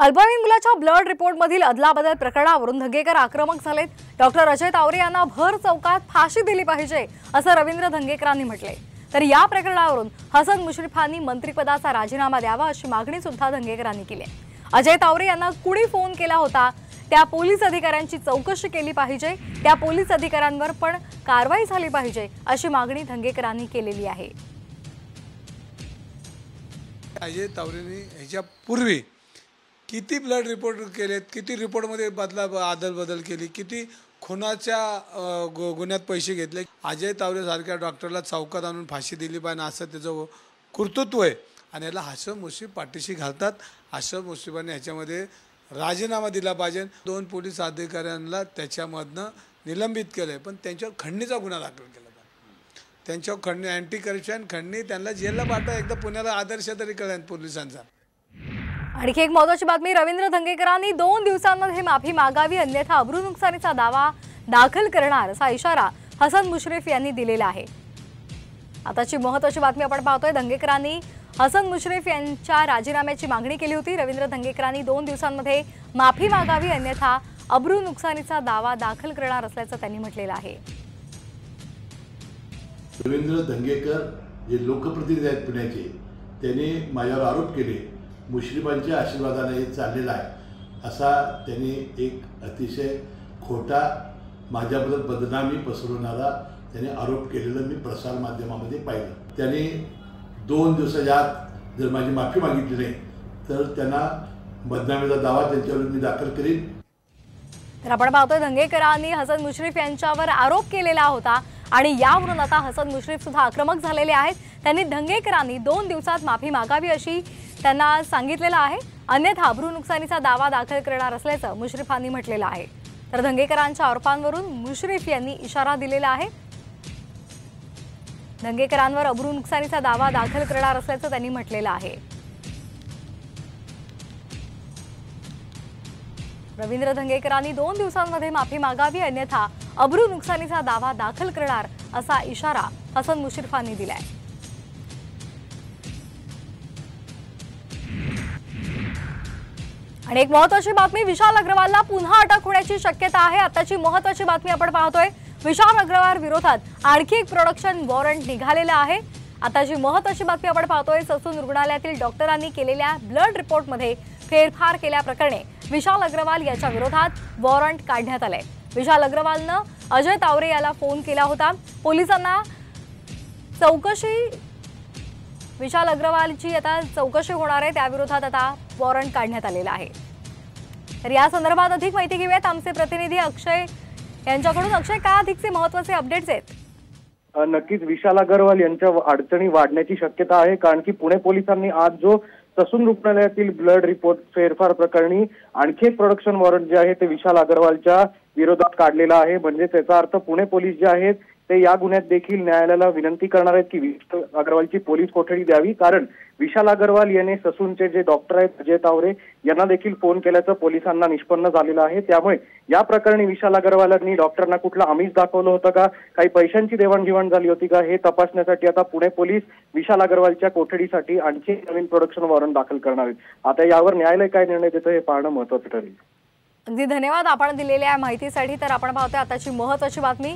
अल्पवयीन मुलाच्या ब्लड रिपोर्टमधील अदलाबदल प्रकरणावरून धंगेकर आक्रमक झालेत। डॉक्टर अजय तावरे यांना भर चौकात फाशी दिली पाहिजे असं रवींद्र धंगेकरांनी म्हटले। तर या प्रकरणावरून हसन मुश्रीफांनी मंत्रिपदाचा राजीनामा द्यावा अशी मागणी सुद्धा धंगेकरांनी केली आहे। अजय तावरे यांना कुणी फोन केला होता, त्या पोलीस अधिकाऱ्यांची चौकशी केली पाहिजे, त्या पोलीस अधिकाऱ्यांवर पण कारवाई झाली पाहिजे अशी मागणी धंगेकरांनी केलेली आहे। अजय तावरेंनी ह्याच्या पूर्वी किती ब्लड रिपोर्ट केलेत, किती रिपोर्टमध्ये बदल केली, किती खुनाच्या गुन्ह्यात पैसे घेतले। अजय तावरे सारख्या डॉक्टरला चौकात आणून फाशी दिली पाहिजे असं त्याचं कर्तृत्व आहे आणि याला हसन मुश्रीफ पाठीशी घालतात। हसन मुश्रीफांनी ह्याच्यामध्ये राजीनामा दिला पाहिजे। 2 पोलीस अधिकाऱ्यांना त्याच्यामधनं निलंबित केलं पण त्यांच्यावर खंडणीचा गुन्हा दाखल केला पाहिजे। त्यांच्यावर खंडणी अँटी करप्शन खंडणी त्यांना जेलला पाठवा। एकदा पुण्याला आदर्श तरी कळेल पोलिसांचा। आणखी एक महत्त्वाची बातमी, रवींद्र धंगेकरांनी 2 दिवसांमध्ये माफी मागावी अन्यथा अब्रू नुकसानीचा दावा दाखल करणार असा इशारा हसन मुश्रीफ यांनी दिलेला आहे। आताची महत्त्वाची बातमी आपण पाहतोय, धंगेकरांनी हसन मुश्रीफ यांच्या राजीनाम्याची मागणी केली होती। रवींद्र धंगेकरांनी 2 दिवसांमध्ये माफी मागावी अन्यथा अब्रू नुकसानीचा दावा दाखल करणार असल्याचं त्यांनी म्हटलेलं आहे। रवींद्र धंगेकर जे लोकप्रतिनिधी आहेत पुण्याचे, त्यांनी माझ्यावर आरोप केले, मुश्रीफांच्या आशीर्वादाने हे चाललेलं आहे असा त्यांनी एक अतिशय खोटा माझ्याबद्दल बदनामी पसरवणारा त्यांनी आरोप केलेला मी प्रसार माध्यमामध्ये पाहिलं। त्यांनी 2 दिवसाच्या आत जर माझी माफी मागितली नाही तर त्यांना बदनामीचा दावा त्यांच्यावर मी दाखल करीन। तर आपण पाहतोय, धंगेकरांनी हसन मुश्रीफ यांच्यावर आरोप केलेला होता आणि यावरून आता हसन मुश्रीफ सुद्धा आक्रमक झालेले आहेत। त्यांनी धंगेकरांनी 2 दिवसात माफी मागावी अशी त्यांना सांगितलेलं आहे, अन्यथा अब्रू नुकसानीचा दावा दाखल करणार असल्याचं मुश्रीफांनी म्हटलेलं आहे। तर धंगेकरांच्या आरोपांवरून मुश्रीफ यांनी इशारा दिलेला आहे। धंगेकरांवर अब्रू नुकसानीचा दावा दाखल करणार असल्याचं त्यांनी म्हटलेलं आहे। रवींद्र धंगेकरांनी 2 दिवसांमध्ये माफी मागावी अन्यथा अब्रू नुकसानीचा दावा दाखल करणार असा इशारा हसन मुश्रीफांनी दिलाय। आणि एक महत्त्वाची बातमी, विशाल अग्रवालला पुन्हा अटक होण्याची शक्यता आहे। आताची महत्त्वाची बातमी आपण पाहतोय, विशाल अग्रवाल विरोधात आणखी एक प्रोडक्शन वॉरंट निघालेला आहे। आताची महत्त्वाची बातमी आपण पाहतोय, ससून रुग्णालयातील डॉक्टरांनी केलेल्या ब्लड रिपोर्टमध्ये फेरफार केल्याप्रकरणी विशाल अग्रवाल याच्या विरोधात वॉरंट काढण्यात आलंय। विशाल अग्रवालनं अजय तावरे याला फोन केला होता। पोलिसांना विशाल अग्रवालची आता चौकशी होणार आहे, त्याविरोधात आता वॉरंट काढण्यात आलेला आहे। तर या संदर्भात अधिक माहिती घेऊयात आमचे प्रतिनिधी अक्षय यांच्याकडून। अक्षय, काय अधिकचे महत्त्वाचे अपडेट्स आहेत? नक्कीच विशाल अग्रवाल यांच्या अडचणी वाढण्याची शक्यता आहे, कारण की पुणे पोलिसांनी आज जो ससून रुग्णालयातील ब्लड रिपोर्ट फेरफार प्रकरणी आणखी एक प्रोडक्शन वॉरंट जे आहे ते विशाल अग्रवालच्या विरोधात काढलेला आहे। म्हणजे त्याचा अर्थ पुणे पोलीस जे आहेत ते या गुन्ह्यात देखील न्यायालयाला विनंती करणार आहेत की विशाल अग्रवालची पोलीस कोठडी द्यावी, कारण विशाल अग्रवाल याने ससूनचे जे डॉक्टर आहेत अजय तावरे यांना देखील फोन केल्याचं पोलिसांना निष्पन्न झालेलं आहे। त्यामुळे या प्रकरणी विशाल अग्रवालांनी डॉक्टरांना कुठलं आमिष दाखवलं होतं का, काही पैशांची देवाणघेवाण झाली होती का, हे तपासण्यासाठी आता पुणे पोलीस विशाल अग्रवालच्या कोठडीसाठी आणखी नवीन प्रोडक्शन वॉरंट दाखल करणार आहेत। आता यावर न्यायालय काय निर्णय देतं हे पाहणं महत्त्वाचं ठरेल। अगदी धन्यवाद आपण दिलेल्या माहितीसाठी। तर आपण पाहतोय आताची महत्त्वाची बातमी,